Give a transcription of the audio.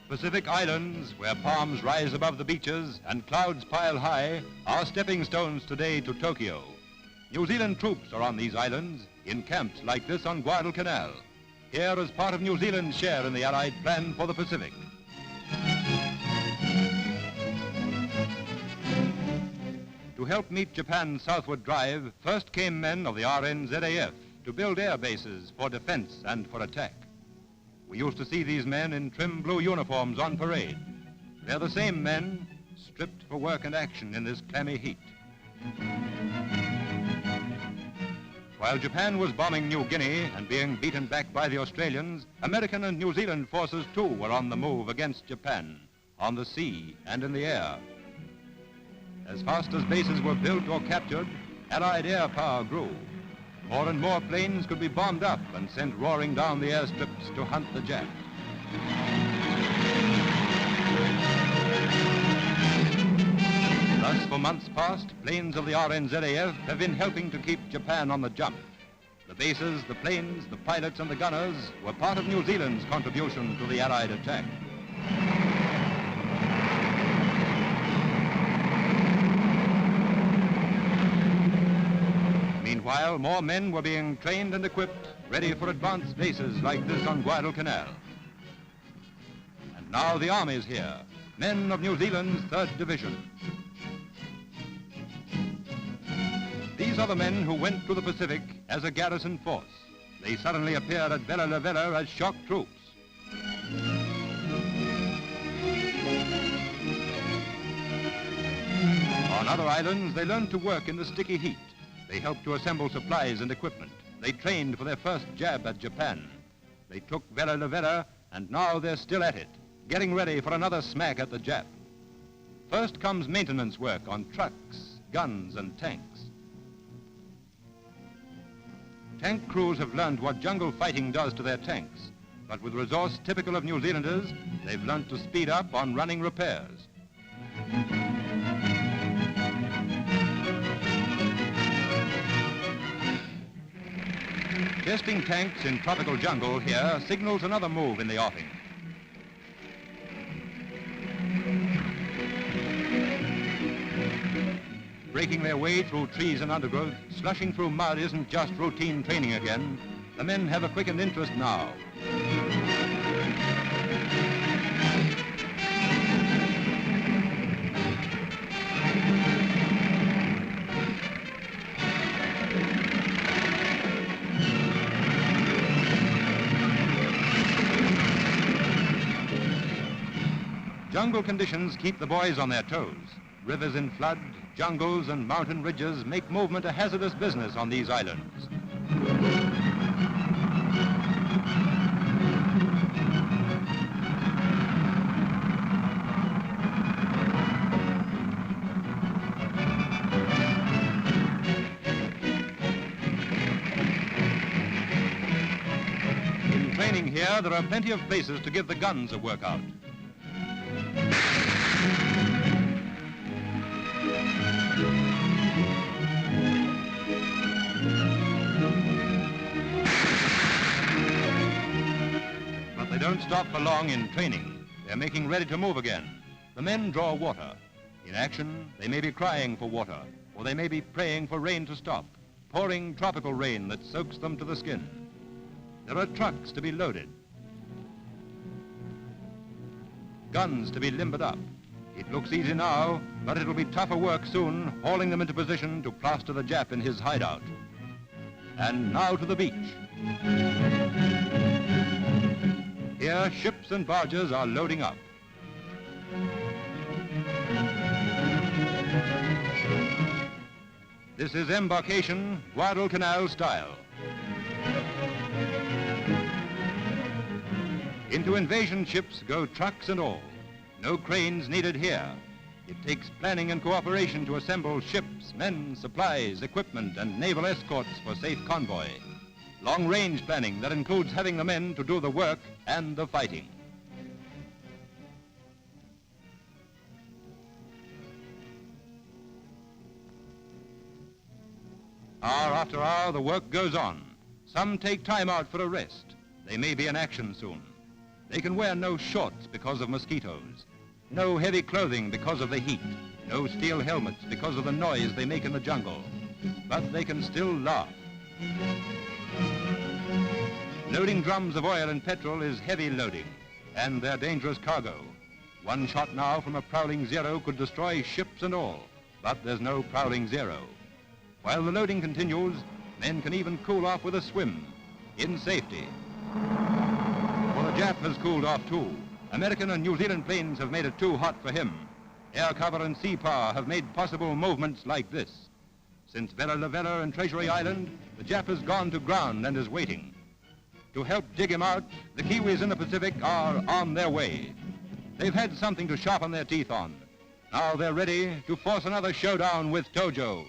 Pacific islands, where palms rise above the beaches and clouds pile high, are stepping stones today to Tokyo. New Zealand troops are on these islands, in camps like this on Guadalcanal, here as part of New Zealand's share in the Allied plan for the Pacific. To help meet Japan's southward drive, first came men of the RNZAF to build air bases for defense and for attack. We used to see these men in trim blue uniforms on parade. They're the same men, stripped for work and action in this clammy heat. While Japan was bombing New Guinea and being beaten back by the Australians, American and New Zealand forces too were on the move against Japan, on the sea and in the air. As fast as bases were built or captured, Allied air power grew. More and more planes could be bombed up and sent roaring down the airstrips to hunt the Jap. Thus, for months past, planes of the RNZAF have been helping to keep Japan on the jump. The bases, the planes, the pilots and the gunners were part of New Zealand's contribution to the Allied attack. Meanwhile, more men were being trained and equipped, ready for advanced bases like this on Guadalcanal. And now the Army's here, men of New Zealand's 3rd Division. These are the men who went to the Pacific as a garrison force. They suddenly appeared at Vella La Vella as shock troops. On other islands, they learned to work in the sticky heat. They helped to assemble supplies and equipment. They trained for their first jab at Japan. They took Vella La Vella, and now they're still at it, getting ready for another smack at the Jap. First comes maintenance work on trucks, guns, and tanks. Tank crews have learned what jungle fighting does to their tanks, but with resource typical of New Zealanders, they've learned to speed up on running repairs. Testing tanks in tropical jungle here signals another move in the offing. Breaking their way through trees and undergrowth, slushing through mud isn't just routine training again. The men have a quickened interest now. Jungle conditions keep the boys on their toes. Rivers in flood, jungles and mountain ridges make movement a hazardous business on these islands. In training here, there are plenty of places to give the guns a workout. But they don't stop for long in training. They're making ready to move again. The men draw water. In action, they may be crying for water, or they may be praying for rain to stop, pouring tropical rain that soaks them to the skin. There are trucks to be loaded, guns to be limbered up. It looks easy now, but it'll be tougher work soon, hauling them into position to plaster the Jap in his hideout. And now to the beach. Here, ships and barges are loading up. This is embarkation, Guadalcanal style. Into invasion ships go trucks and all. No cranes needed here. It takes planning and cooperation to assemble ships, men, supplies, equipment, and naval escorts for safe convoy. Long-range planning that includes having the men to do the work and the fighting. Hour after hour, the work goes on. Some take time out for a rest. They may be in action soon. They can wear no shorts because of mosquitoes, no heavy clothing because of the heat, no steel helmets because of the noise they make in the jungle. But they can still laugh. Loading drums of oil and petrol is heavy loading, and they're dangerous cargo. One shot now from a prowling Zero could destroy ships and all, but there's no prowling Zero. While the loading continues, men can even cool off with a swim, in safety. For the Jap has cooled off too. American and New Zealand planes have made it too hot for him. Air cover and sea power have made possible movements like this. Since Vella La Vella and Treasury Island, the Jap has gone to ground and is waiting. To help dig him out, the Kiwis in the Pacific are on their way. They've had something to sharpen their teeth on. Now they're ready to force another showdown with Tojo.